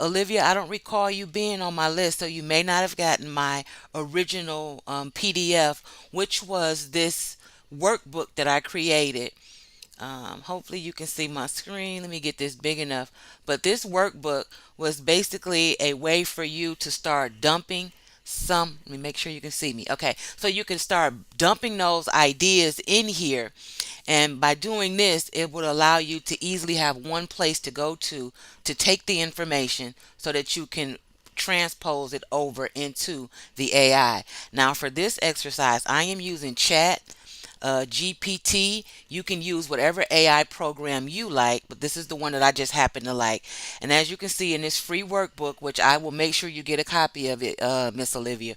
Olivia, I don't recall you being on my list, so you may not have gotten my original PDF, which was this workbook that I created. Hopefully you can see my screen. Let me get this big enough. But this workbook was basically a way for you to start dumping let me make sure you can see me. Okay, so you can start dumping those ideas in here, and by doing this, it would allow you to easily have one place to go to take the information so that you can transpose it over into the AI. Now, for this exercise, I am using Chat GPT. You can use whatever AI program you like, but this is the one that I just happen to like. And as you can see in this free workbook, which I will make sure you get a copy of it, Miss Olivia,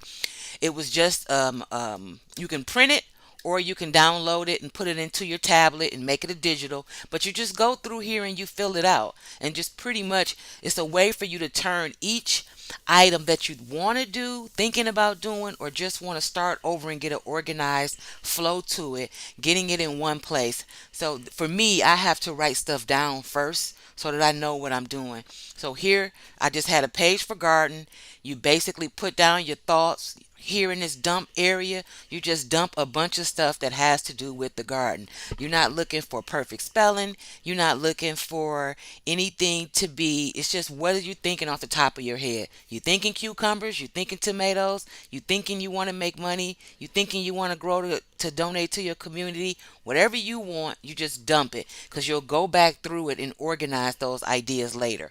it was just you can print it or you can download it and put it into your tablet and make it a digital. But you just go through here and you fill it out. And just pretty much it's a way for you to turn each item that you want to do, thinking about doing, or just want to start over and get an organized flow to it, getting it in one place. So for me, I have to write stuff down first so that I know what I'm doing. So here I just had a page for garden. You basically put down your thoughts. Here in this dump area, you just dump a bunch of stuff that has to do with the garden. You're not looking for perfect spelling. You're not looking for anything to be. It's just what are you thinking off the top of your head? You thinking cucumbers? You thinking tomatoes? You thinking you want to make money? You thinking you want to grow to donate to your community? Whatever you want, you just dump it because you'll go back through it and organize those ideas later.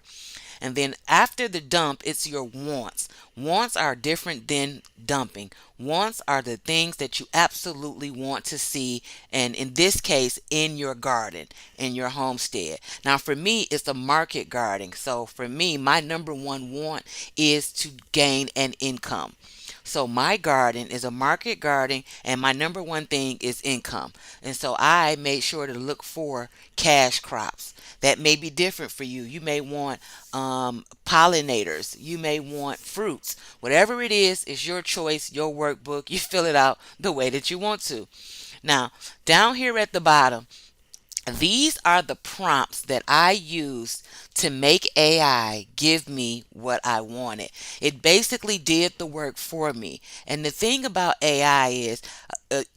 And then after the dump, it's your wants. Wants are different than dumping. Wants are the things that you absolutely want to see, and in this case, in your garden, in your homestead. Now, for me, it's a market garden. So for me, my number one want is to gain an income. So my garden is a market garden, and my number one thing is income. And so I made sure to look for cash crops. That may be different for you. You may want pollinators. You may want fruits. Whatever it is your choice, your workbook. You fill it out the way that you want to. Now, down here at the bottom, these are the prompts that I used to make AI give me what I wanted. It basically did the work for me. And the thing about AI is,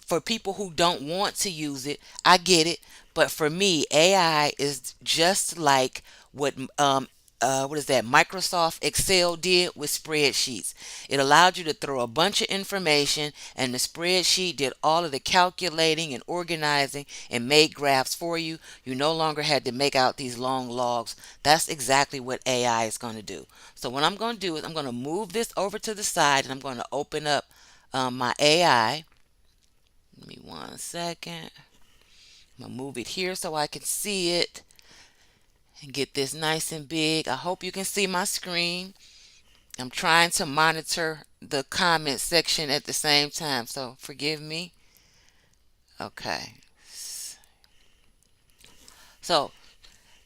for people who don't want to use it, I get it. But for me, AI is just like what is that Microsoft Excel did with spreadsheets. It allowed you to throw a bunch of information, and the spreadsheet did all of the calculating and organizing and made graphs for you. You no longer had to make out these long logs. That's exactly what AI is going to do. So what I'm going to do is I'm going to move this over to the side, and I'm going to open up my AI. Give me 1 second. I'm going to move it here so I can see it and get this nice and big. I hope you can see my screen. I'm trying to monitor the comment section at the same time, so forgive me. Okay. So,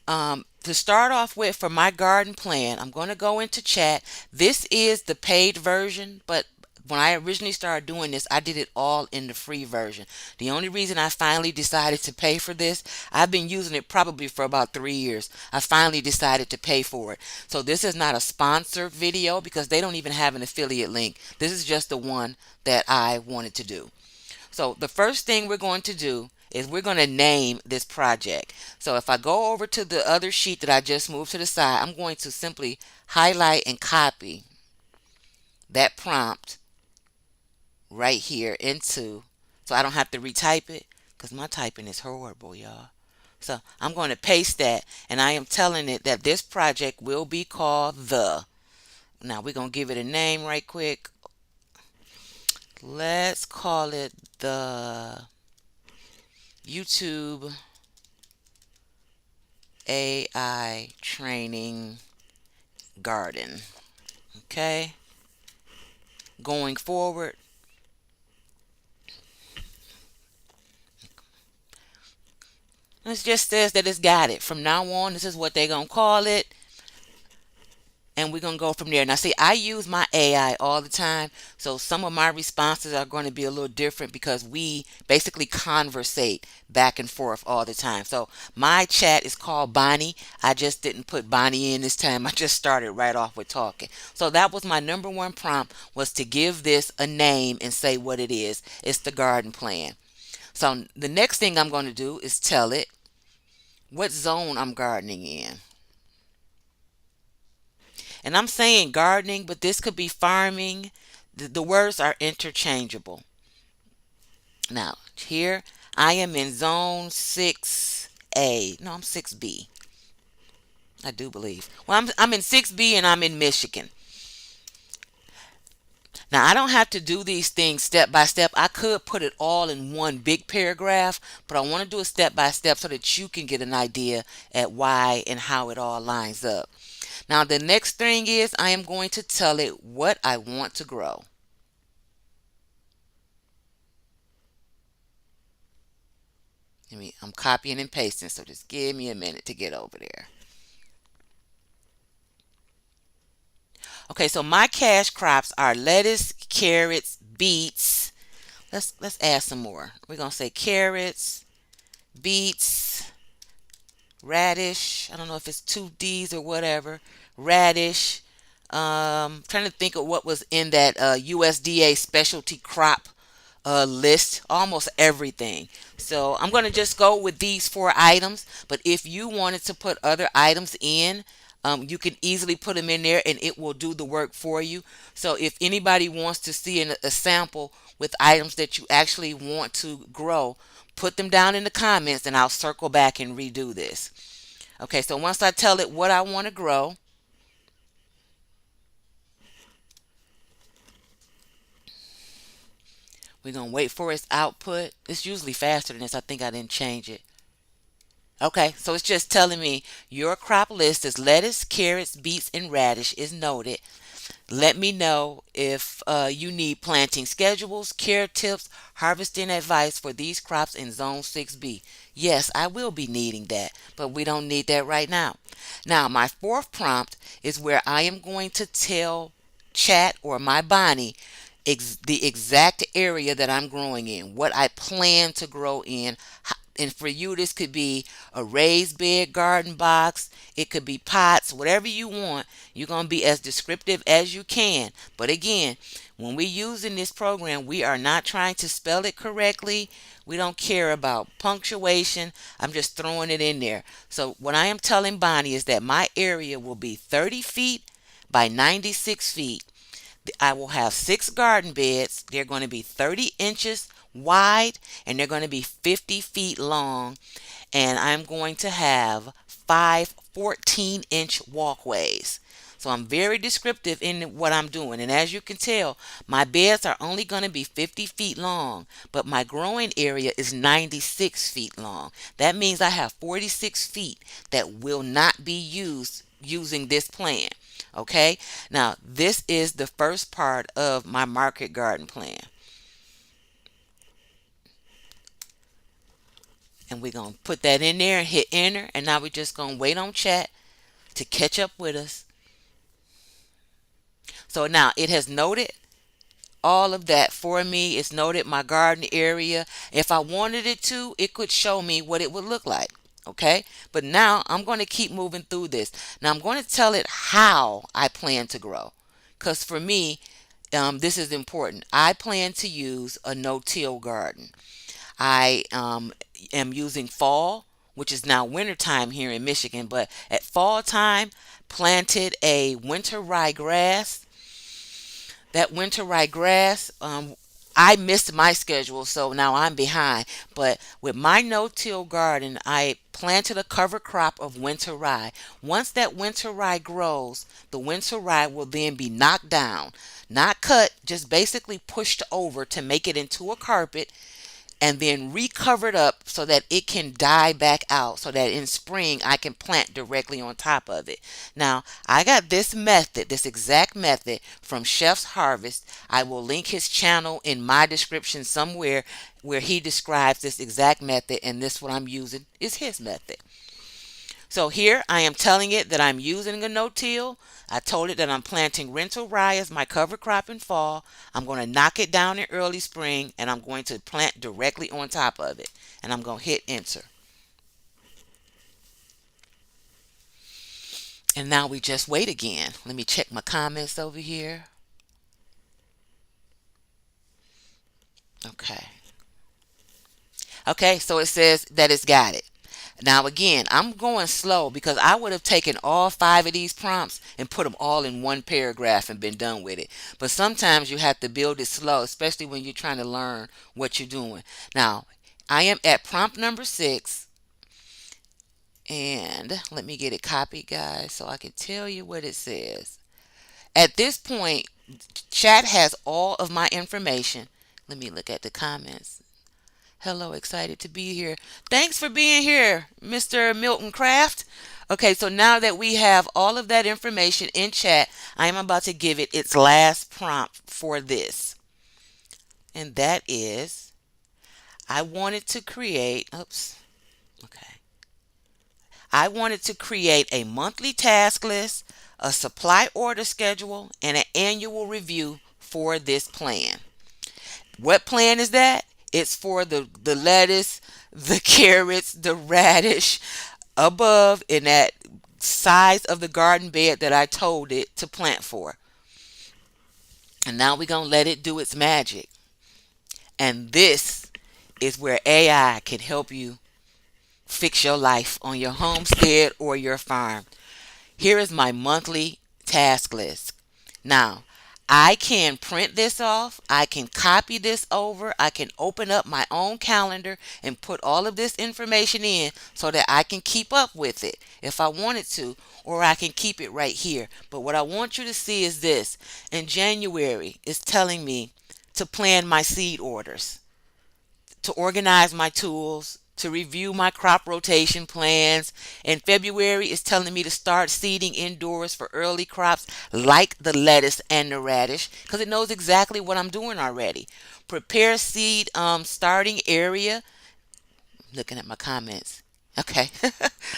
to start off with, for my garden plan, I'm going to go into chat. This is the paid version, but when I originally started doing this, I did it all in the free version. The only reason I finally decided to pay for this, I've been using it probably for about 3 years. I finally decided to pay for it. So this is not a sponsored video because they don't even have an affiliate link. This is just the one that I wanted to do. So the first thing we're going to do is we're going to name this project. So if I go over to the other sheet that I just moved to the side, I'm going to simply highlight and copy that prompt right here into, so I don't have to retype it because my typing is horrible, y'all. So I'm going to paste that, and I am telling it that this project will be called now we're going to give it a name right quick. Let's call it the YouTube AI Training Garden. Okay. Going forward, it just says that it's got it. From now on, this is what they're going to call it. and we're going to go from there. Now, see, I use my AI all the time, so some of my responses are going to be a little different because we basically conversate back and forth all the time. So my chat is called Bonnie. I just didn't put Bonnie in this time. I just started right off with talking. So that was my number one prompt, was to give this a name and say what it is. It's the garden plan. So the next thing I'm going to do is tell it what zone I'm gardening in. And I'm saying gardening, but this could be farming. The words are interchangeable. Now, here I am in zone 6A. No, I'm 6B. I do believe. Well, I'm in 6B and I'm in Michigan. Now, I don't have to do these things step by step. I could put it all in one big paragraph, but I want to do it step by step so that you can get an idea at why and how it all lines up. Now, the next thing is I am going to tell it what I want to grow. I'm copying and pasting, so just give me a minute to get over there. Okay, so my cash crops are lettuce, carrots, beets. Let's add some more. We're gonna say carrots, beets, radish. I don't know if it's two D's or whatever. Radish. Trying to think of what was in that USDA specialty crop list. Almost everything. So I'm going to just go with these four items. But if you wanted to put other items in, you can easily put them in there and it will do the work for you. So if anybody wants to see a sample with items that you actually want to grow, put them down in the comments and I'll circle back and redo this. Okay, so once I tell it what I want to grow, we're going to wait for its output. It's usually faster than this. I think I didn't change it. Okay, so it's just telling me your crop list is lettuce, carrots, beets, and radish is noted. Let me know if you need planting schedules, care tips, harvesting advice for these crops in Zone 6B. Yes, I will be needing that, but we don't need that right now. Now, my fourth prompt is where I am going to tell chat or my Bonnie the exact area that I'm growing in, what I plan to grow in. And for you, this could be a raised bed garden box. It could be pots, whatever you want. You're going to be as descriptive as you can. But again, when we're using this program, we are not trying to spell it correctly. We don't care about punctuation. I'm just throwing it in there. So what I am telling Bonnie is that my area will be 30 feet by 96 feet. I will have 6 garden beds. They're going to be 30 inches wide and they're going to be 50 feet long. And I'm going to have 5 14-inch walkways. So I'm very descriptive in what I'm doing. And as you can tell, my beds are only going to be 50 feet long, but my growing area is 96 feet long. That means I have 46 feet that will not be used using this plan. Okay, now this is the first part of my market garden plan. And we're going to put that in there and hit enter. And now we're just going to wait on chat to catch up with us. So now it has noted all of that for me. It's noted my garden area. If I wanted it to, it could show me what it would look like. Okay, but now I'm going to keep moving through this. Now I'm going to tell it how I plan to grow, because for me, this is important. I plan to use a no-till garden. I am using fall, which is now winter time here in Michigan, but at fall time, planted a winter ryegrass. That winter ryegrass, I missed my schedule, so now I'm behind. But with my no-till garden, I planted a cover crop of winter rye. Once that winter rye grows, the winter rye will then be knocked down, not cut, just basically pushed over to make it into a carpet, and then recovered up so that it can die back out, so that in spring I can plant directly on top of it. Now, I got this method, this exact method from Chef's Harvest. I will link his channel in my description somewhere where he describes this exact method, and this what I'm using is his method. So here I am telling it that I'm using a no-till. I told it that I'm planting rental rye as my cover crop in fall. I'm going to knock it down in early spring, and I'm going to plant directly on top of it. And I'm going to hit enter. And now we just wait again. Let me check my comments over here. Okay. Okay, so it says that it's got it. Now again, I'm going slow because I would have taken all 5 of these prompts and put them all in one paragraph and been done with it. But sometimes you have to build it slow, especially when you're trying to learn what you're doing. Now, I am at prompt number 6, and let me get it copied, guys, so I can tell you what it says. At this point, chat has all of my information. Let me look at the comments. Hello, excited to be here. Thanks for being here, Mr. Milton Craft. Okay, so now that we have all of that information in chat, I am about to give it its last prompt for this. And that is, I wanted to create, okay. I wanted to create a monthly task list, a supply order schedule, and an annual review for this plan. What plan is that? It's for the lettuce, the carrots, the radish above in that size of the garden bed that I told it to plant for. And now we're going to let it do its magic. And this is where AI can help you fix your life on your homestead or your farm. Here is my monthly task list. Now, I can print this off. I can copy this over. I can open up my own calendar and put all of this information in so that I can keep up with it if I wanted to, or I can keep it right here. But what I want you to see is this. In January, it's telling me to plan my seed orders, to organize my tools, to review my crop rotation plans. In February, it's telling me to start seeding indoors for early crops like the lettuce and the radish because it knows exactly what I'm doing already. Prepare seed starting area. Looking at my comments. Okay.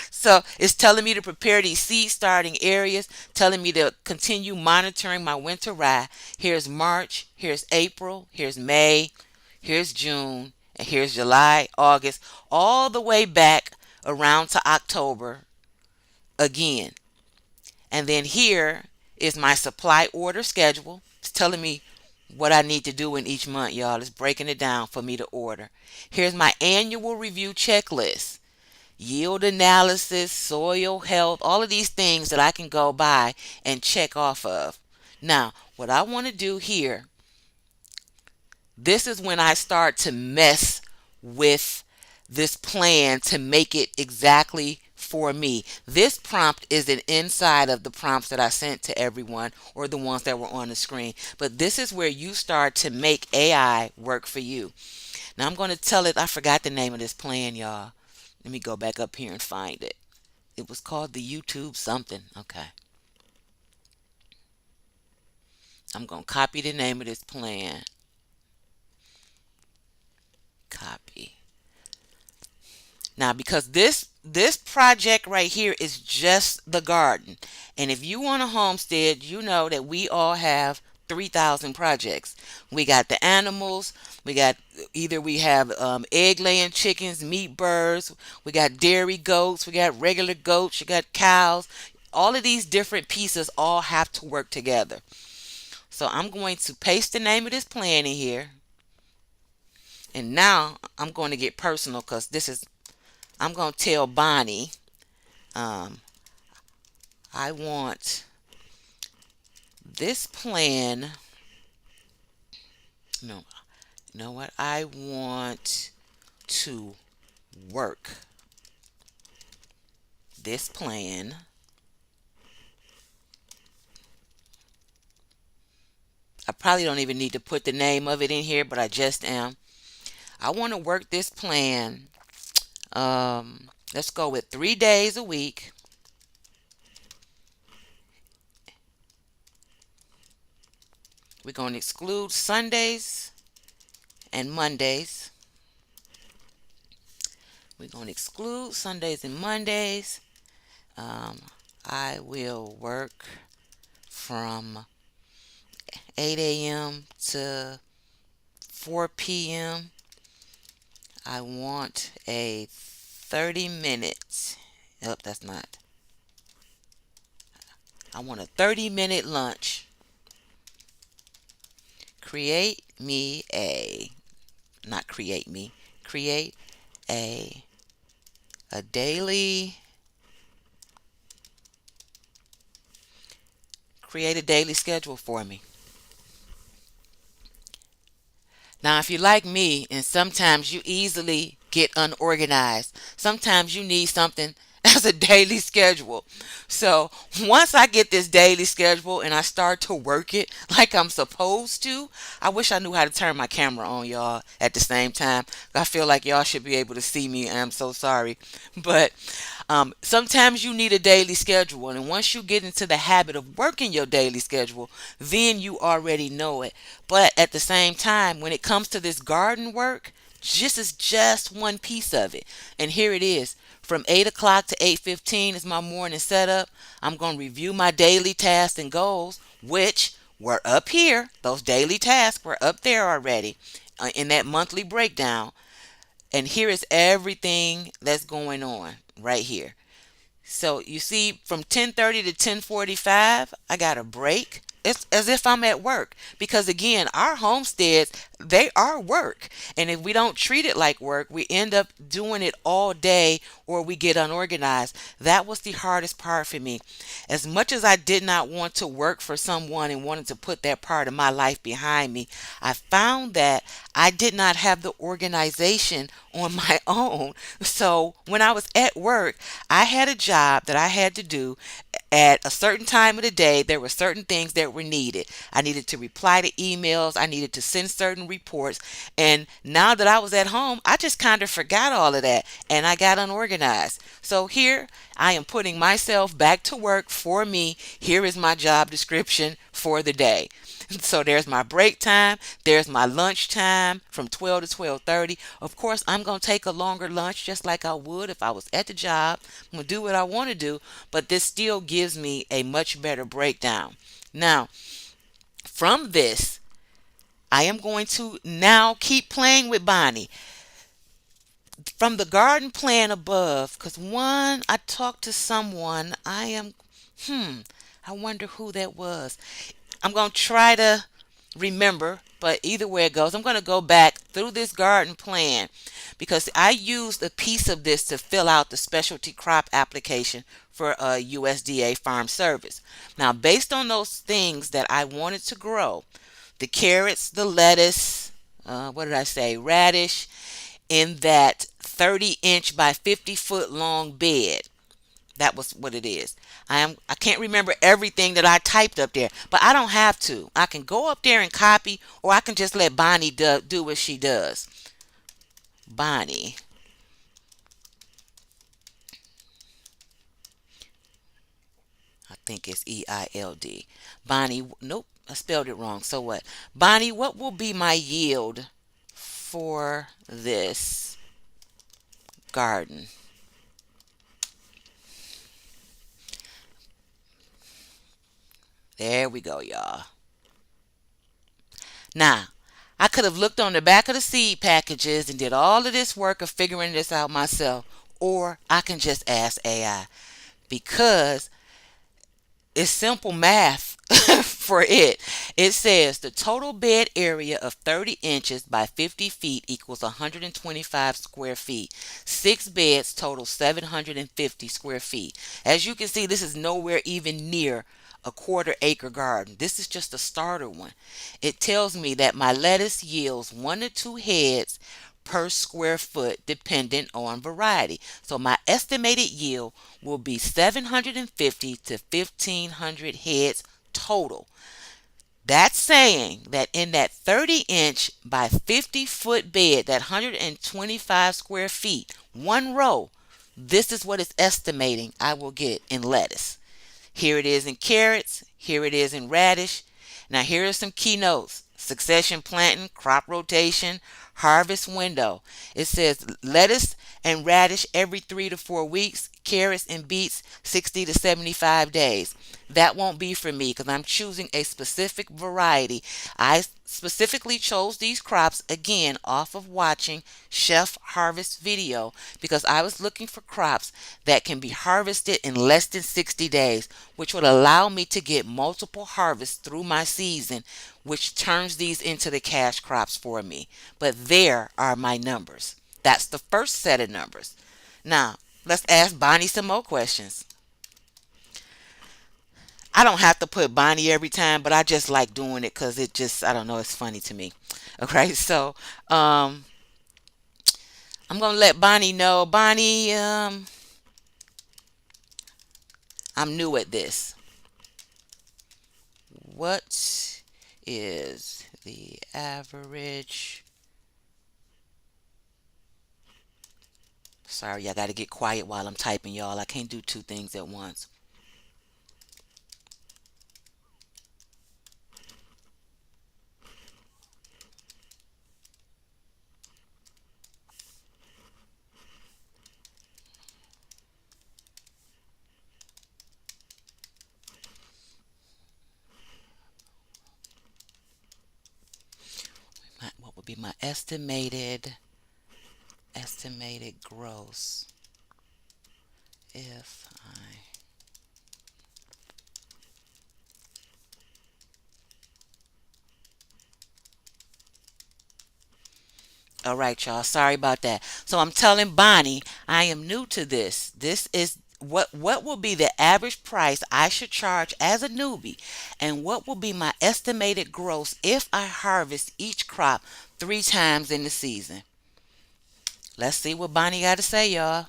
So it's telling me to prepare these seed starting areas, telling me to continue monitoring my winter rye. Here's March, here's April, here's May, here's June, and here's July, August, all the way back around to October again. And then here is my supply order schedule. It's telling me what I need to do in each month, y'all. It's breaking it down for me to order. Here's my annual review checklist. Yield analysis, soil health, all of these things that I can go by and check off of. Now, what I want to do here, this is when I start to mess with this plan to make it exactly for me. This prompt is an inside of the prompts that I sent to everyone or the ones that were on the screen. But this is where you start to make AI work for you. Now I'm going to tell it, I forgot the name of this plan, y'all. Let me go back up here and find it. It was called the YouTube something. Okay. I'm going to copy the name of this plan. Copy. Now, because this project right here is just the garden. And if you want a homestead, you know that we all have 3,000 projects. We got the animals. We got either we have egg laying chickens, meat birds. We got dairy goats. We got regular goats. You got cows. All of these different pieces all have to work together. So I'm going to paste the name of this plan in here. And now I'm going to get personal because I'm going to tell Bonnie, I want this plan. No, you know what? I want to work this plan I probably don't even need to put the name of it in here, but I just am. I want to work this plan. Let's go with 3 days a week. We're going to exclude Sundays and Mondays. We're going to exclude Sundays and Mondays. Um, I will work from 8 a.m. to 4 p.m. I want a 30 minutes. Nope, that's not. I want a 30-minute lunch. Create me a, not create me, create a a daily create a daily schedule for me. Now, if you're like me and sometimes you easily get unorganized, sometimes you need something as a daily schedule. So once I get this daily schedule and I start to work it like I'm supposed to, I wish I knew how to turn my camera on, y'all, at the same time. I feel like y'all should be able to see me. I'm so sorry. But sometimes you need a daily schedule. And once you get into the habit of working your daily schedule, then you already know it. But at the same time, when it comes to this garden work, this is just one piece of it. And here it is. From 8 o'clock to 8:15 is my morning setup. I'm going to review my daily tasks and goals, which were up here. Those daily tasks were up there already in that monthly breakdown. And here is everything that's going on right here. So you see, from 10:30 to 10:45, I got a break. It's as if I'm at work because again, our homesteads, they are work. And if we don't treat it like work, we end up doing it all day or we get unorganized. That was the hardest part for me. As much as I did not want to work for someone and wanted to put that part of my life behind me, I found that I did not have the organization on my own. So when I was at work, I had a job that I had to do at a certain time of the day. There were certain things that were needed. I needed to reply to emails. I needed to send certain reports. And now that I was at home, I just kind of forgot all of that and I got unorganized. So here I am putting myself back to work for me. Here is my job description for the day. So there's my break time, there's my lunch time from 12 to 12:30. Of course, I'm going to take a longer lunch just like I would if I was at the job. I'm going to do what I want to do, but this still gives me a much better breakdown. Now, from this, I am going to now keep playing with Bonnie from the garden plan above because one, I talked to someone. I wonder who that was. I'm going to try to remember, but either way it goes, I'm going to go back through this garden plan because I used a piece of this to fill out the specialty crop application for a USDA farm service. Now, based on those things that I wanted to grow, the carrots, the lettuce, what did I say, radish, in that 30-inch by 50-foot long bed. That was what it is. I can't remember everything that I typed up there, but I don't have to. I can go up there and copy, or I can just let Bonnie do what she does. Bonnie. I think it's EILD. Bonnie, nope, I spelled it wrong. So what? Bonnie, what will be my yield for this garden? There we go, y'all. Now, I could have looked on the back of the seed packages and did all of this work of figuring this out myself, or I can just ask AI because it's simple math for it. It says the total bed area of 30 inches by 50 feet equals 125 square feet. Six beds total 750 square feet. As you can see, this is nowhere even near a quarter-acre garden. This is just a starter one. It tells me that my lettuce yields 1 to 2 heads per square foot dependent on variety. So my estimated yield will be 750 to 1500 heads total. That's saying that in that 30-inch by 50-foot bed, that 125 square feet, one row, this is what it's estimating I will get in lettuce. Here it is in carrots. Here it is in radish. Now here are some keynotes: succession planting, crop rotation, harvest window. It says lettuce and radish every 3 to 4 weeks, carrots and beets 60 to 75 days. That won't be for me because I'm choosing a specific variety. I specifically chose these crops again off of watching Chef Harvest video because I was looking for crops that can be harvested in less than 60 days, which would allow me to get multiple harvests through my season, which turns these into the cash crops for me. But there are my numbers. That's the first set of numbers. Now, let's ask Bonnie some more questions. I don't have to put Bonnie every time, but I just like doing it because it just, I don't know, it's funny to me. Okay, so um, I'm going to let Bonnie know. Bonnie, I'm new at this. What is the average? Sorry, I got to get quiet while I'm typing, y'all. I can't do two things at once. What would be my estimated gross if I All right, y'all. Sorry about that. So I'm telling Bonnie I am new to this. This is what will be the average price I should charge as a newbie, and what will be my estimated gross if I harvest each crop 3 times in the season. Let's see what Bonnie got to say, y'all.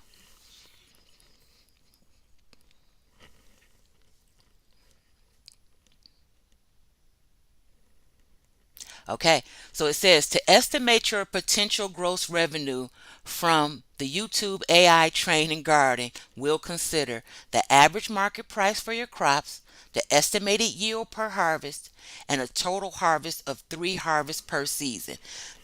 Okay, so it says to estimate your potential gross revenue from the YouTube AI training garden, we'll consider the average market price for your crops, the estimated yield per harvest, and a total harvest of 3 harvests per season.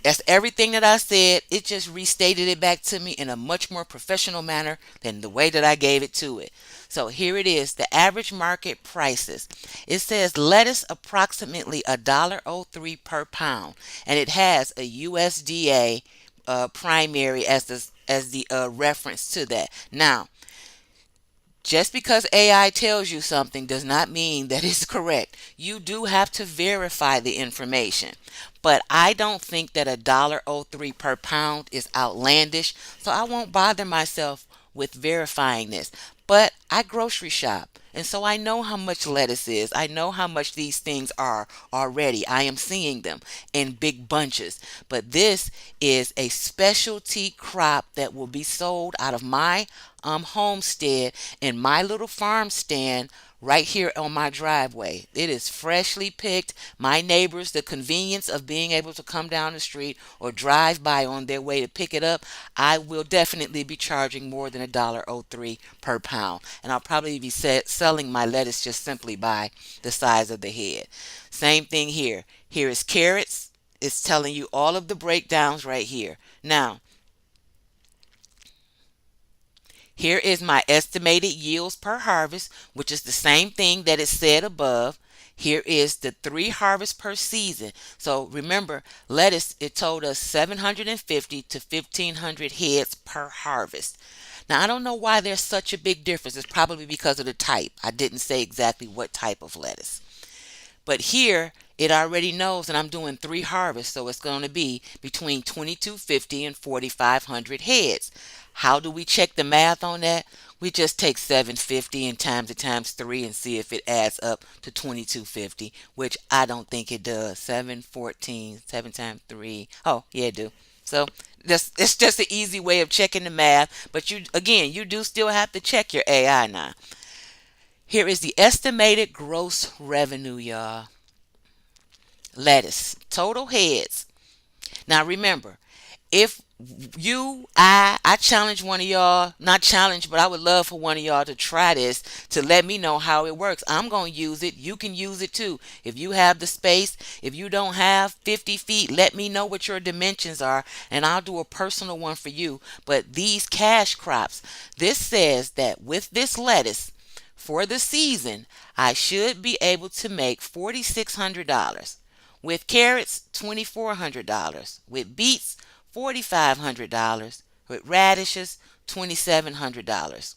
That's everything that I said. It just restated it back to me in a much more professional manner than the way that I gave it to it. So here it is, the average market prices. It says lettuce approximately $1.03 per pound, and it has a USDA primary as the reference to that. Now, just because AI tells you something does not mean that it's correct. You do have to verify the information. But I don't think that $1.03 per pound is outlandish, so I won't bother myself with verifying this. But I grocery shop, and so I know how much lettuce is. I know how much these things are already. I am seeing them in big bunches. But this is a specialty crop that will be sold out of my homestead in my little farm stand right here on my driveway. It is freshly picked. My neighbors, the convenience of being able to come down the street or drive by on their way to pick it up, I will definitely be charging more than $1.03 per pound. And I'll probably be selling my lettuce just simply by the size of the head. Same thing here. Here is carrots. It's telling you all of the breakdowns right here. Now, here is my estimated yields per harvest, which is the same thing that it said above. Here is the 3 harvests per season. So remember, lettuce, it told us 750 to 1,500 heads per harvest. Now, I don't know why there's such a big difference. It's probably because of the type. I didn't say exactly what type of lettuce. But here it already knows that I'm doing 3 harvests, so it's going to be between 2,250 and 4,500 heads. How do we check the math on that? We just take 750 and times it times 3 and see if it adds up to 2,250, which I don't think it does. 714, 7 times 3. Oh, yeah, it do. So it's just an easy way of checking the math. But you do still have to check your AI now. Here is the estimated gross revenue, y'all. Lettuce, total heads. Now remember, If I challenge one of y'all, not challenge, but I would love for one of y'all to try this, to let me know how it works. I'm going to use it. You can use it too. If you have the space, if you don't have 50 feet, let me know what your dimensions are and I'll do a personal one for you. But these cash crops, this says that with this lettuce for the season, I should be able to make $4,600. With carrots, $2,400. With beets, $4,500. With radishes, $2,700.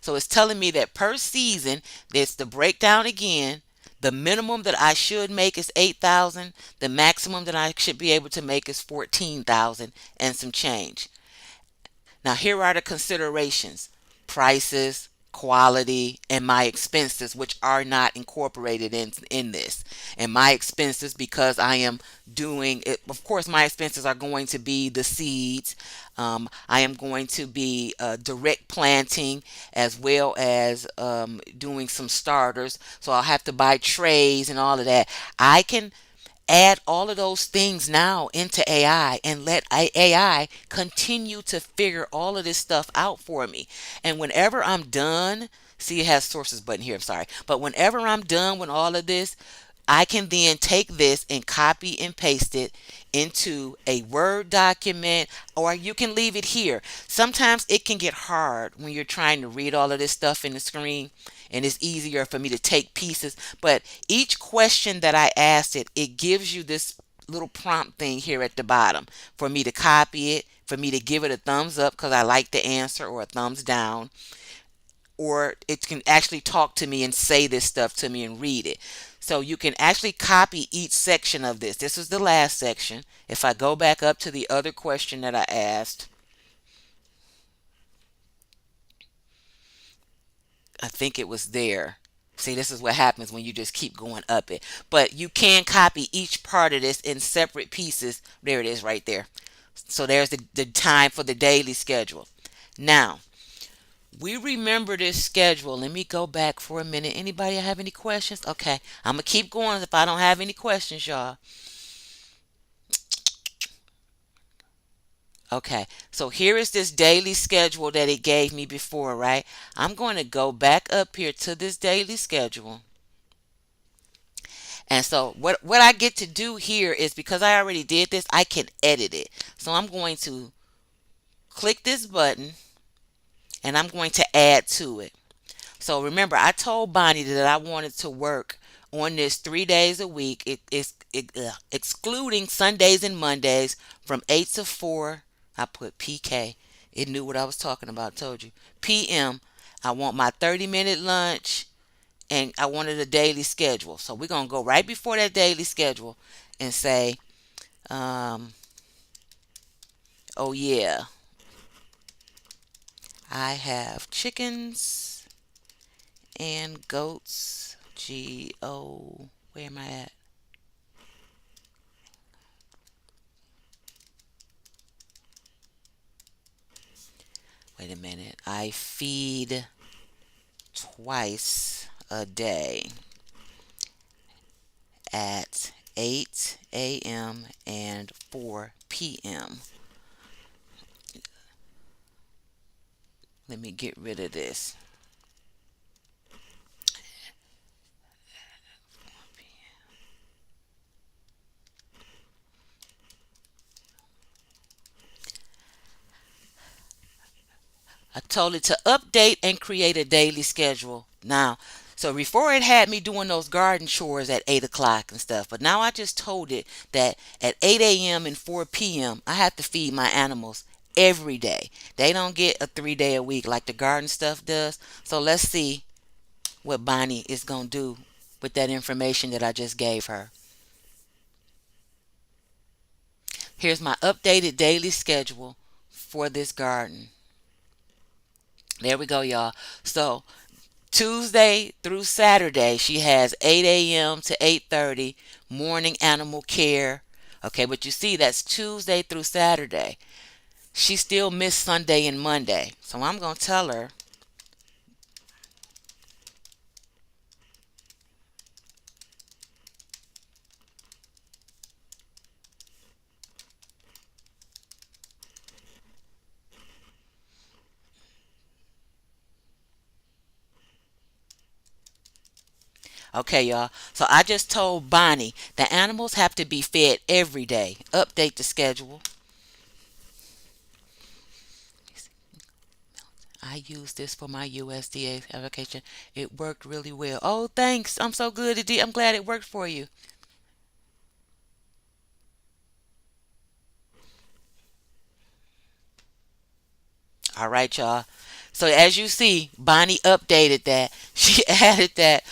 So it's telling me that per season, there's the breakdown again. The minimum that I should make is 8,000. The maximum that I should be able to make is 14,000 and some change. Now, here are the considerations: prices, quality, and my expenses, which are not incorporated in this. And my expenses, because I am doing it, of course, my expenses are going to be the seeds. I am going to be direct planting as well as doing some starters. So I'll have to buy trays and all of that. I can add all of those things now into AI and let AI continue to figure all of this stuff out for me. And whenever I'm done, see, it has sources button here, I'm sorry. But whenever I'm done with all of this, I can then take this and copy and paste it into a Word document, or you can leave it here. Sometimes it can get hard when you're trying to read all of this stuff in the screen, and it's easier for me to take pieces. But each question that I asked it, it gives you this little prompt thing here at the bottom for me to copy it, for me to give it a thumbs up because I like the answer, or a thumbs down, or it can actually talk to me and say this stuff to me and read it. So you can actually copy each section of this. This is the last section. If I go back up to the other question that I asked, I think it was there. See, this is what happens when you just keep going up it. But you can copy each part of this in separate pieces. There it is right there. So there's the time for the daily schedule. Now, we remember this schedule. Let me go back for a minute. Anybody have any questions? Okay, I'm going to keep going if I don't have any questions, y'all. Okay, so here is this daily schedule that it gave me before, right? I'm going to go back up here to this daily schedule. And so what I get to do here is, because I already did this, I can edit it. So I'm going to click this button and I'm going to add to it. So remember, I told Bonnie that I wanted to work on this 3 days a week, excluding Sundays and Mondays, from 8 to 4. I put PK. It knew what I was talking about, told you. PM. I want my 30-minute lunch, and I wanted a daily schedule. So we're going to go right before that daily schedule and say, oh yeah, I have chickens and goats. G-O, where am I at? Wait a minute. I feed twice a day at 8 a.m. and 4 p.m. Let me get rid of this. I told it to update and create a daily schedule. Now, so before it had me doing those garden chores at 8 o'clock and stuff, but now I just told it that at 8 a.m. and 4 p.m. I have to feed my animals every day. They don't get a 3 day a week like the garden stuff does. So let's see what Bonnie is going to do with that information that I just gave her. Here's my updated daily schedule for this garden. There we go, y'all. So Tuesday through Saturday, she has 8 a.m. to 8:30 morning animal care. Okay, but you see, that's Tuesday through Saturday. She still missed Sunday and Monday. So I'm going to tell her, Okay, y'all. So I just told Bonnie the animals have to be fed every day. Update the schedule. I used this for my USDA application. It worked really well. Oh, thanks. I'm so good. I'm glad it worked for you. All right, y'all. So as you see, Bonnie updated that. She added that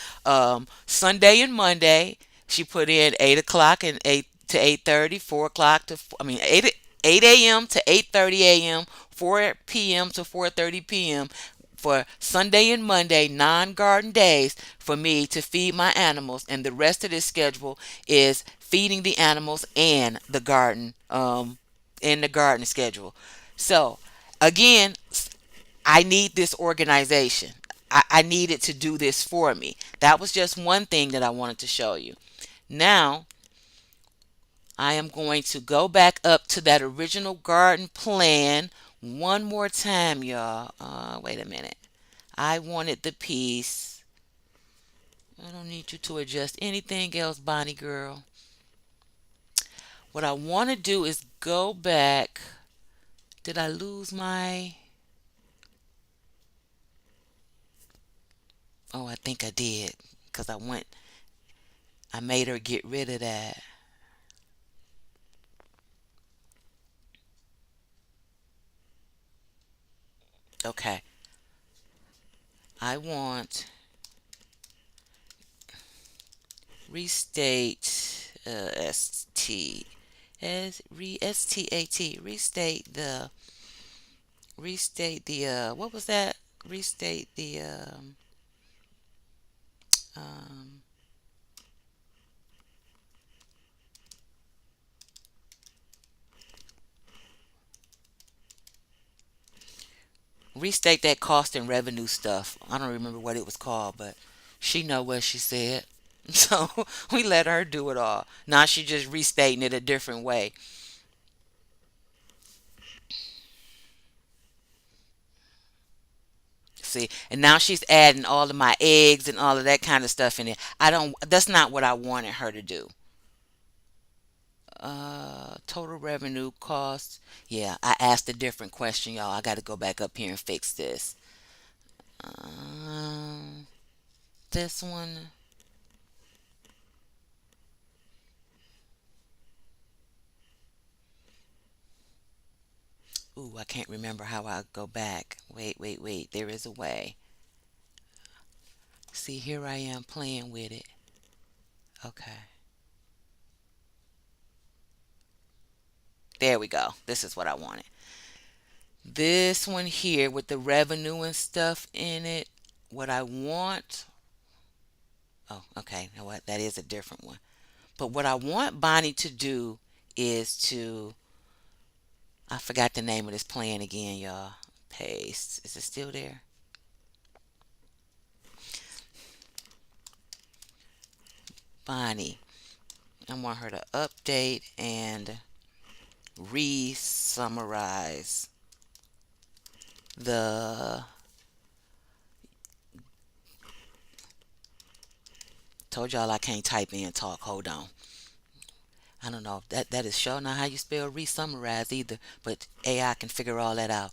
Sunday and Monday. She put in 8 o'clock and 8 to 8:30, 4 o'clock to I mean 8 a.m. to 8:30 a.m., 4 p.m. to 4:30 p.m. for Sunday and Monday, non-garden days for me to feed my animals, and the rest of this schedule is feeding the animals and the garden in the garden schedule. So again, I need this organization. I need it to do this for me. That was just one thing that I wanted to show you. Now, I am going to go back up to that original garden plan one more time, y'all. Wait a minute. I wanted the piece. I don't need you to adjust anything else, Bonnie girl. What I want to do is go back. Did I lose my... Oh, I think I did. Because I made her get rid of that. Okay. I want restate STAT restate the what was that? Restate the um restate that cost and revenue stuff. I don't remember what it was called, but she know what she said. So we let her do it all. Now she just restating it a different way. See, and now she's adding all of my eggs and all of that kind of stuff in it. I don't. That's not what I wanted her to do. Total revenue cost. Yeah, I asked a different question, y'all. I got to go back up here and fix this. Um, this one. Ooh, I can't remember how I go back. Wait, wait, wait. There is a way. See, here I am playing with it. Okay. There we go. This is what I wanted. This one here with the revenue and stuff in it. What I want. Oh, okay. You know what? That is a different one. But what I want Bonnie to do is to... I forgot the name of this plan again, y'all. Paste. Is it still there? Bonnie. I want her to update and re-summarize the... Told y'all I can't type in talk. Hold on. I don't know if that is sure not how you spell re-summarize either, but AI can figure all that out.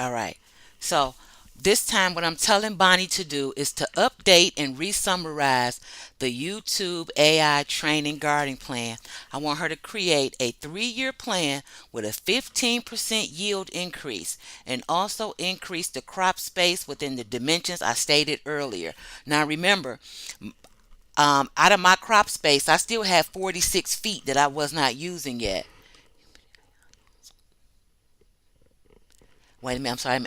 All right. So This time, what I'm telling Bonnie to do is to update and re-summarize the YouTube AI training gardening plan. I want her to create a 3-year plan with a 15% yield increase and also increase the crop space within the dimensions I stated earlier. Now remember, out of my crop space, I still have 46 feet that I was not using yet. Wait a minute. I'm sorry.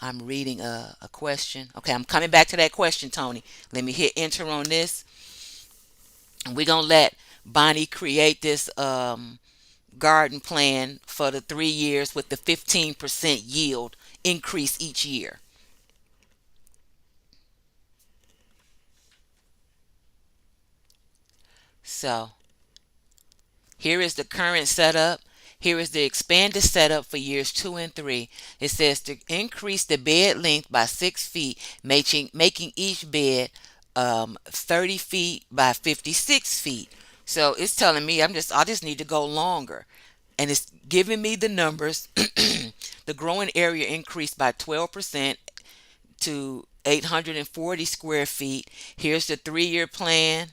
I'm reading a question. Okay, I'm coming back to that question, Tony. Let me hit enter on this, and we're gonna let Bonnie create this garden plan for the 3 years with the 15% yield increase each year. So here is the current setup. Here is the expanded setup for years 2 and 3. It says to increase the bed length by 6 feet, making each bed 30 feet by 56 feet. So it's telling me I just need to go longer. And it's giving me the numbers. The growing area increased by 12% to 840 square feet. Here's the 3-year plan,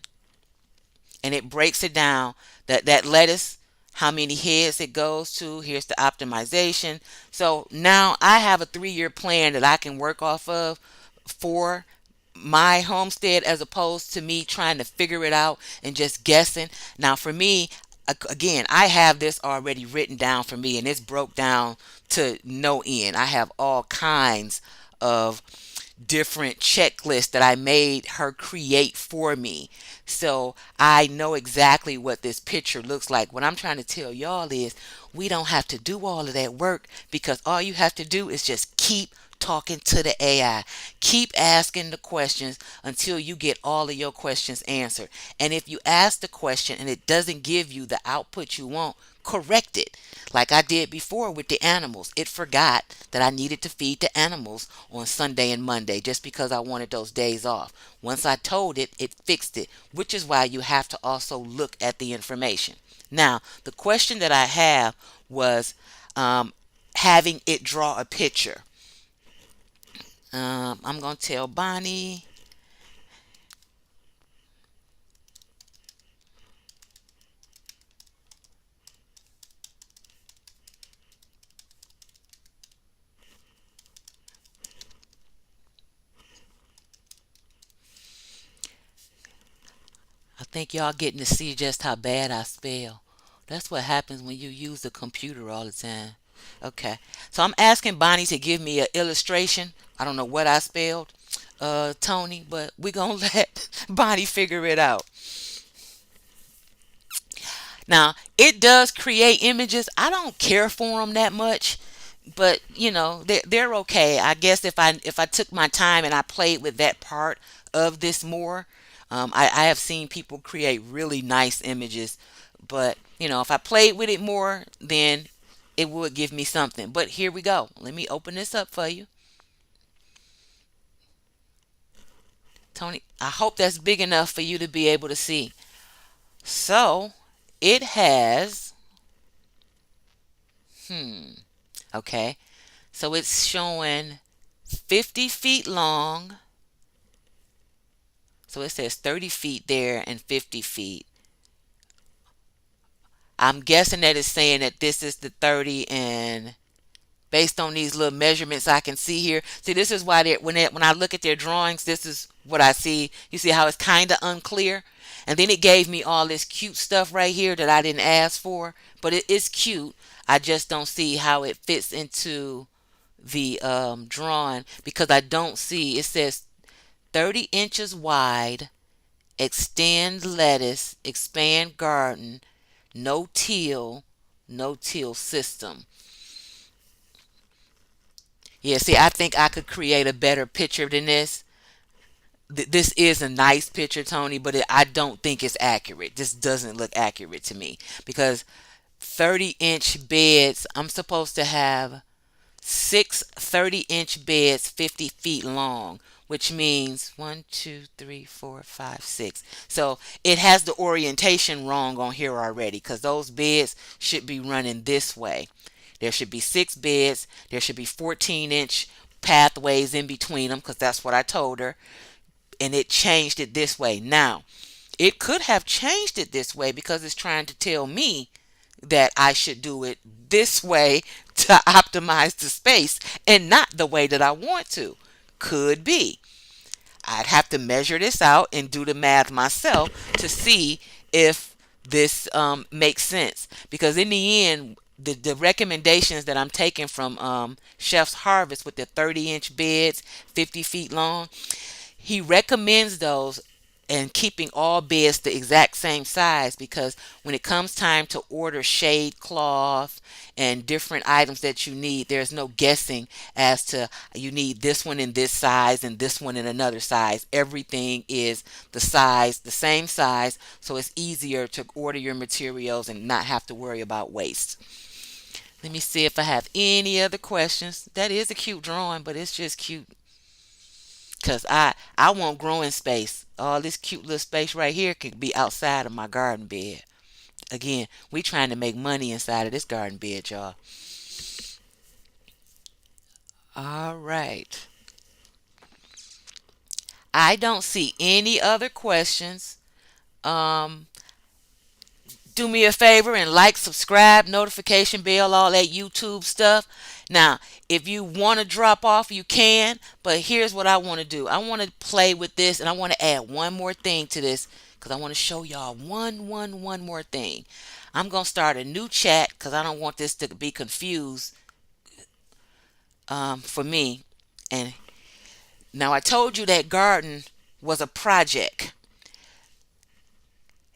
and it breaks it down. That lettuce, how many heads it goes to. Here's the optimization. So now I have a 3-year plan that I can work off of for my homestead, as opposed to me trying to figure it out and just guessing. Now for me, again, I have this already written down for me, and it's broke down to no end. I have all kinds of different checklists that I made her create for me. So I know exactly what this picture looks like. What I'm trying to tell y'all is we don't have to do all of that work, because all you have to do is just keep talking to the AI. Keep asking the questions until you get all of your questions answered. And if you ask the question and it doesn't give you the output you want, correct it. Like I did before with the animals. It forgot that I needed to feed the animals on Sunday and Monday just because I wanted those days off. Once I told it, it fixed it, which is why you have to also look at the information. Now, the question that I have was having it draw a picture. I'm going to tell Bonnie. I think y'all getting to see just how bad I spell. That's what happens when you use the computer all the time. Okay. So I'm asking Bonnie to give me an illustration. I don't know what I spelled, Tony, but we're going to let Bonnie figure it out. Now, it does create images. I don't care for them that much, but they're okay. I guess if I took my time and I played with that part of this more, I have seen people create really nice images, but if I played with it more, then it would give me something. But here we go. Let me open this up for you, Tony. I hope that's big enough for you to be able to see. So it has, okay. So it's showing 50 feet long. So it says 30 feet there and 50 feet. I'm guessing that it's saying that this is the 30, and based on these little measurements I can see here. See, this is why when I look at their drawings, this is what I see. You see how it's kind of unclear? And then it gave me all this cute stuff right here that I didn't ask for, but it is cute. I just don't see how it fits into the drawing, because I don't see, it says 30 inches wide, extend lettuce, expand garden, no till, no till system. Yeah, see, I think I could create a better picture than this. This is a nice picture, Tony, but I don't think it's accurate. This doesn't look accurate to me, because 30-inch beds, I'm supposed to have six 30-inch beds 50 feet long, which means 1, 2, 3, 4, 5, 6. So it has the orientation wrong on here already, because those beds should be running this way. There should be 6 beds. There should be 14-inch pathways in between them because that's what I told her. And it changed it this way. Now, it could have changed it this way because it's trying to tell me that I should do it this way to optimize the space and not the way that I want to. Could be. I'd have to measure this out and do the math myself to see if this makes sense. Because in the end, the recommendations that I'm taking from Chef's Harvest with the 30-inch beds, 50 feet long, he recommends those and keeping all beds the exact same size because when it comes time to order shade cloth and different items that you need, there's no guessing as to you need this one in this size and this one in another size. Everything is the same size, so it's easier to order your materials and not have to worry about waste. Let me see if I have any other questions. That is a cute drawing, but it's just cute because I want growing space. All this cute little space right here could be outside of my garden bed. Again, we trying to make money inside of this garden bed, y'all. All right. I don't see any other questions. Um, do me a favor and like, subscribe, notification bell, all that YouTube stuff. Now, if you want to drop off, you can, but here's what I want to do. I want to play with this and I want to add one more thing to this because I want to show y'all one more thing. I'm going to start a new chat because I don't want this to be confused for me. And now I told you that garden was a project.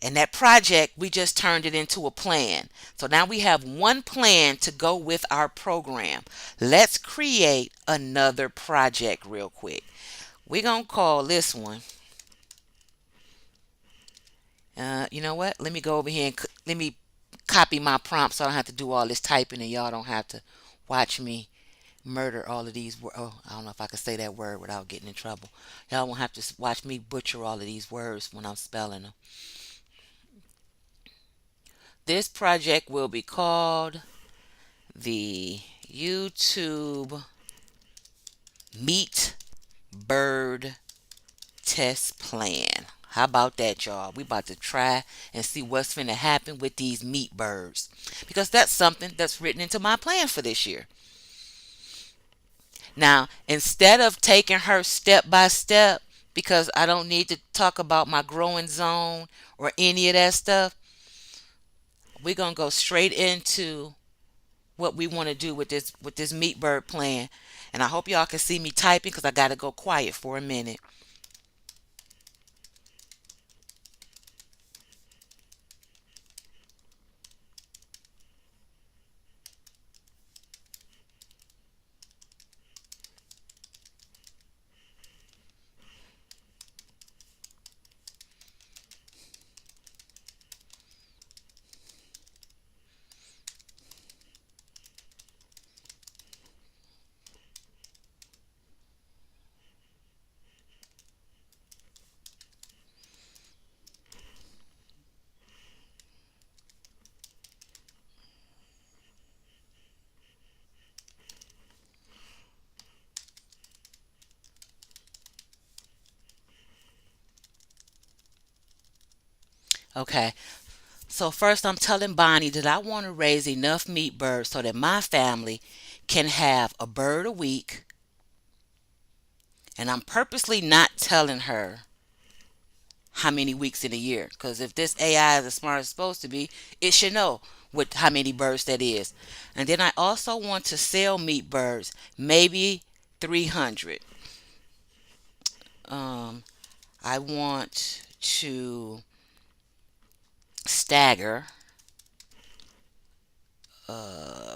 And that project, we just turned it into a plan. So now we have one plan to go with our program. Let's create another project real quick. We're going to call this one. You know what? Let me go over here and let me copy my prompt so I don't have to do all this typing and y'all don't have to watch me murder all of these words. Oh, I don't know if I can say that word without getting in trouble. Y'all won't have to watch me butcher all of these words when I'm spelling them. This project will be called the YouTube Meat Bird Test Plan. How about that, y'all? We about to try and see what's finna happen with these meat birds. Because that's something that's written into my plan for this year. Now, instead of taking her step by step, because I don't need to talk about my growing zone or any of that stuff, we're gonna go straight into what we want to do with this meat bird plan. And I hope y'all can see me typing because I gotta go quiet for a minute. Okay, so first I'm telling Bonnie that I want to raise enough meat birds so that my family can have a bird a week. And I'm purposely not telling her how many weeks in a year. Because if this AI is as smart as it's supposed to be, it should know how many birds that is. And then I also want to sell meat birds, maybe 300. Um, I want to stagger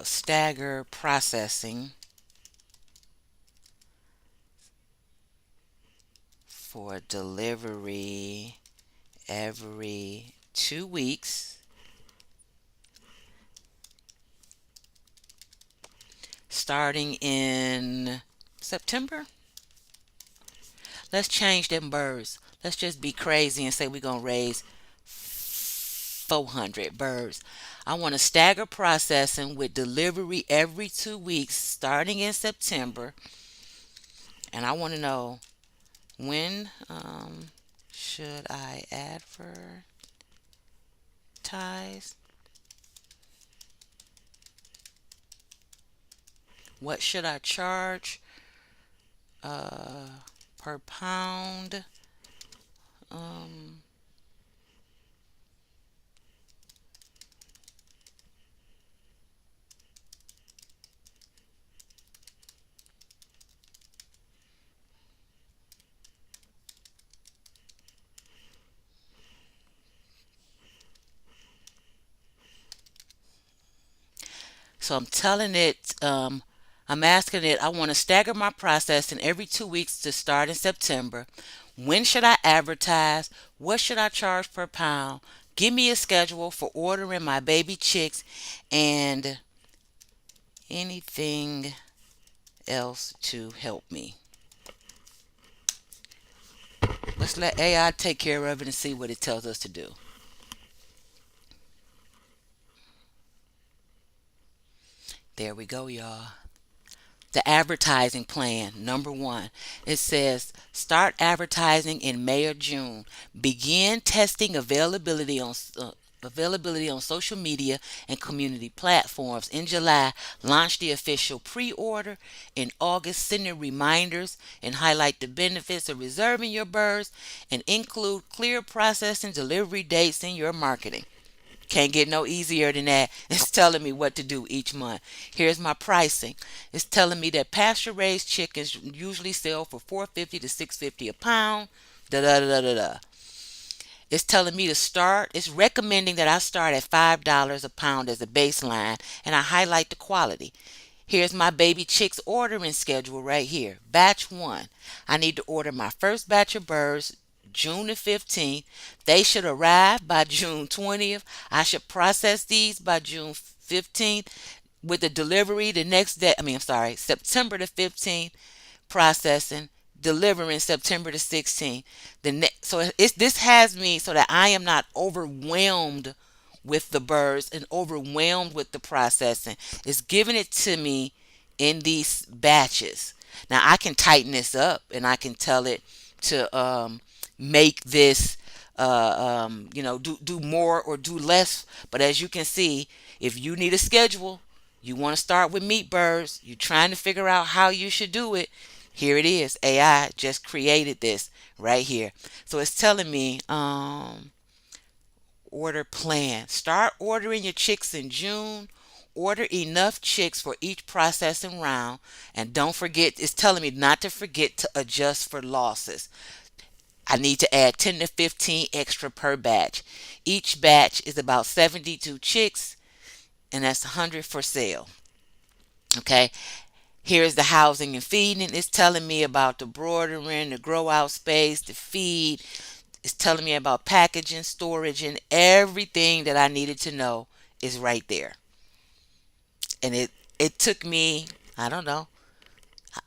stagger processing for delivery every 2 weeks, starting in September. Let's change them birds. Let's just be crazy and say we're going to raise 400 birds. I want to stagger processing with delivery every 2 weeks starting in September. And I want to know when should I advertise? What should I charge uh, per pound? Um, So I'm telling it, I'm asking it, I want to stagger my processing every 2 weeks to start in September. When should I advertise? What should I charge per pound? Give me a schedule for ordering my baby chicks and anything else to help me. Let's let AI take care of it and see what it tells us to do. There we go, y'all. The advertising plan, number one. It says start advertising in May or June. Begin testing availability on social media and community platforms. In July, launch the official pre-order. In August, send in reminders and highlight the benefits of reserving your birds and include clear processing delivery dates in your marketing. Can't get no easier than that. It's telling me what to do each month. Here's my pricing. It's telling me that pasture raised chickens usually sell for 450 to 650 a pound. Da da da da da. It's telling me to start. It's recommending that I start at $5 a pound as a baseline, and I highlight the quality. Here's my baby chicks ordering schedule right here. Batch 1. I need to order my first batch of birds June the 15th. They should arrive by June 20th. I should process these by June 15th with the delivery the next day. I'm sorry, September the 15th, processing, delivering September the 16th. So this has me so that I am not overwhelmed with the birds and overwhelmed with the processing. It's giving it to me in these batches. Now I can tighten this up and I can tell it to make this do more or do less. But as you can see, if you need a schedule, you want to start with meat birds, you're trying to figure out how you should do it, here it is. AI just created this right here. So it's telling me order plan. Start ordering your chicks in June. Order enough chicks for each processing round. And don't forget, it's telling me not to forget to adjust for losses. I need to add 10 to 15 extra per batch. Each batch is about 72 chicks, and that's 100 for sale. Okay, here's the housing and feeding. It's telling me about the broodering, the grow out space, the feed. It's telling me about packaging, storage, and everything that I needed to know is right there. And it took me, I don't know,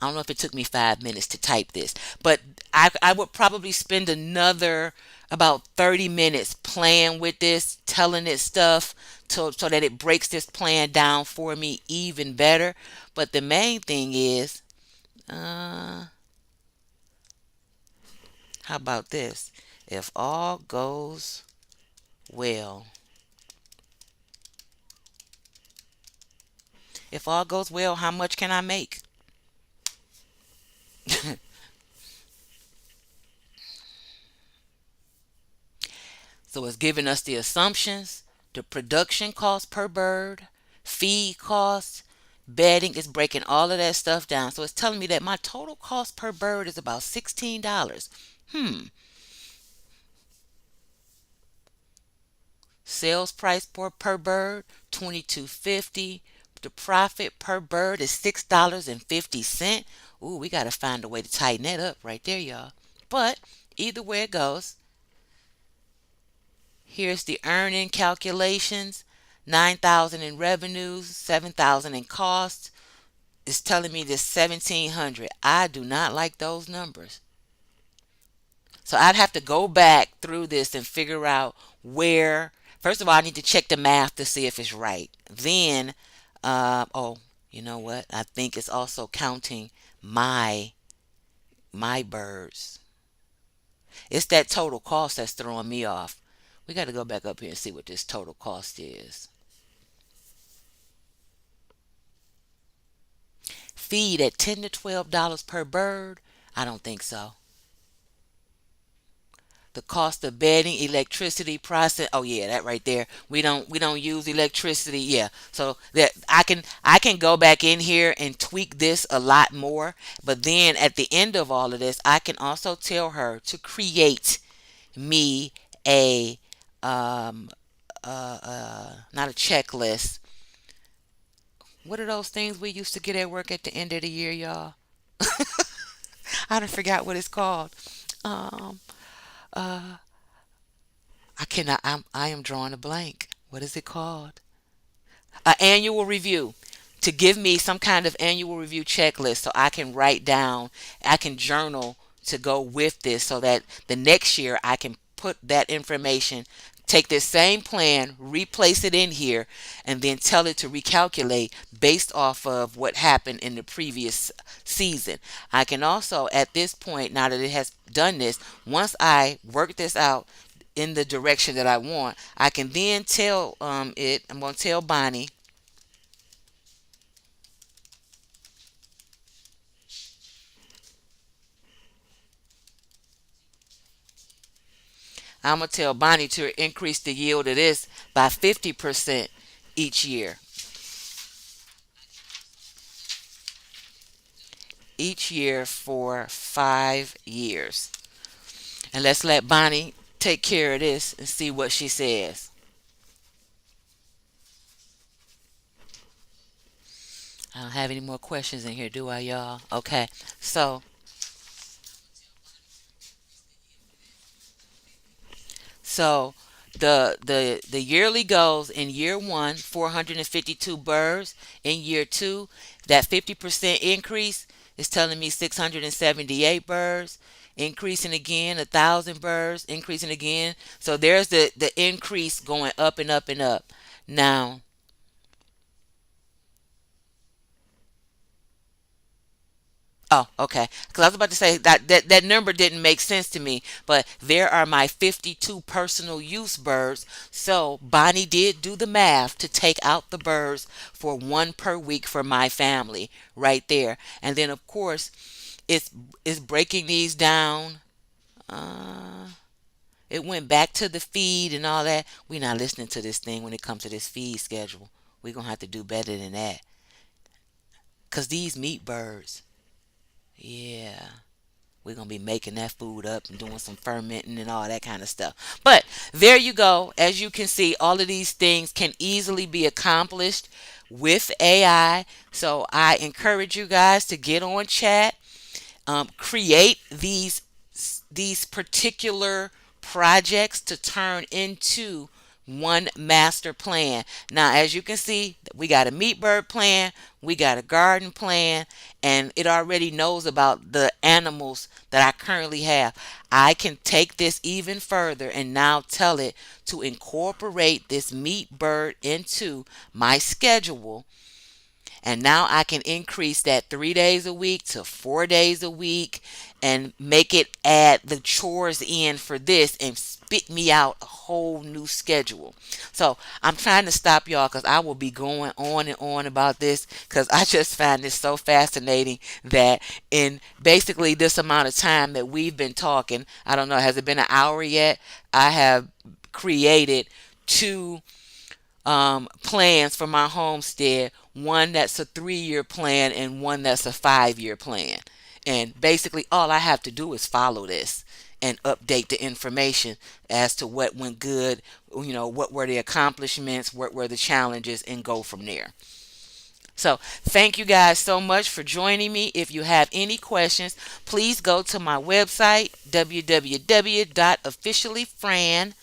I don't know if it took me 5 minutes to type this, but I would probably spend another about 30 minutes playing with this, telling it stuff so that it breaks this plan down for me even better. But the main thing is, how about this? If all goes well, if all goes well, how much can I make? So it's giving us the assumptions, the production cost per bird, feed cost, bedding. It's breaking all of that stuff down. So it's telling me that my total cost per bird is about $16. Hmm. Sales price per bird, 22.50. The profit per bird is $6.50. Ooh, we got to find a way to tighten that up right there, y'all. But either way it goes, here's the earning calculations. 9,000 in revenues, 7,000 in costs. It's telling me this 1,700. I do not like those numbers. So I'd have to go back through this and figure out where First of all, I need to check the math to see if it's right. Then, oh, you know what? I think it's also counting my my birds. It's that total cost that's throwing me off. We got to go back up here and see what this total cost is. Feed at $10 to $12 per bird? I don't think so. The cost of bedding, electricity, process. Oh yeah, that right there. We don't use electricity. Yeah, so that I can go back in here and tweak this a lot more. But then at the end of all of this, I can also tell her to create me a not a checklist. What are those things we used to get at work at the end of the year, y'all? I don't forgot what it's called. Um, I cannot. I am drawing a blank. What is it called? An annual review, to give me some kind of annual review checklist so I can write down, I can journal to go with this so that the next year I can put that information, take this same plan, replace it in here, and then tell it to recalculate based off of what happened in the previous season. I can also, at this point, now that it has done this, once I work this out in the direction that I want, I can then tell I'm going to tell Bonnie, I'm going to tell Bonnie to increase the yield of this by 50% each year. Each year for 5 years. And let's let Bonnie take care of this and see what she says. I don't have any more questions in here, do I, y'all? Okay. So the yearly goals: in year one, 452 birds. In year two, that 50% increase is telling me 678 birds. Increasing again, 1,000 birds. Increasing again. So there's the increase going up and up and up. Now, oh, okay. Because I was about to say that number didn't make sense to me, but there are my 52 personal use birds. So Bonnie did do the math to take out the birds for one per week for my family right there. And then of course, it's it's breaking these down. Uh, it went back to the feed and all that. We're not listening to this thing when it comes to this feed schedule. We're gonna have to do better than that. Cause these meat birds, yeah. We're going to be making that food up and doing some fermenting and all that kind of stuff. But there you go. As you can see, all of these things can easily be accomplished with AI. So I encourage you guys to get on chat, create these particular projects to turn into one master plan. Now, as you can see, we got a meat bird plan, we got a garden plan, and it already knows about the animals that I currently have. I can take this even further and now tell it to incorporate this meat bird into my schedule, and now I can increase that 3 days a week to 4 days a week and make it add the chores in for this and spit me out a whole new schedule. So I'm trying to stop y'all because I will be going on and on about this because I just find this so fascinating that in basically this amount of time that we've been talking, I don't know, has it been an hour yet? I have created two plans for my homestead, one that's a 3 year plan and one that's a 5 year plan. And basically, all I have to do is follow this and update the information as to what went good, what were the accomplishments, what were the challenges, and go from there. So, thank you guys so much for joining me. If you have any questions, please go to my website, www.officiallyfran.com.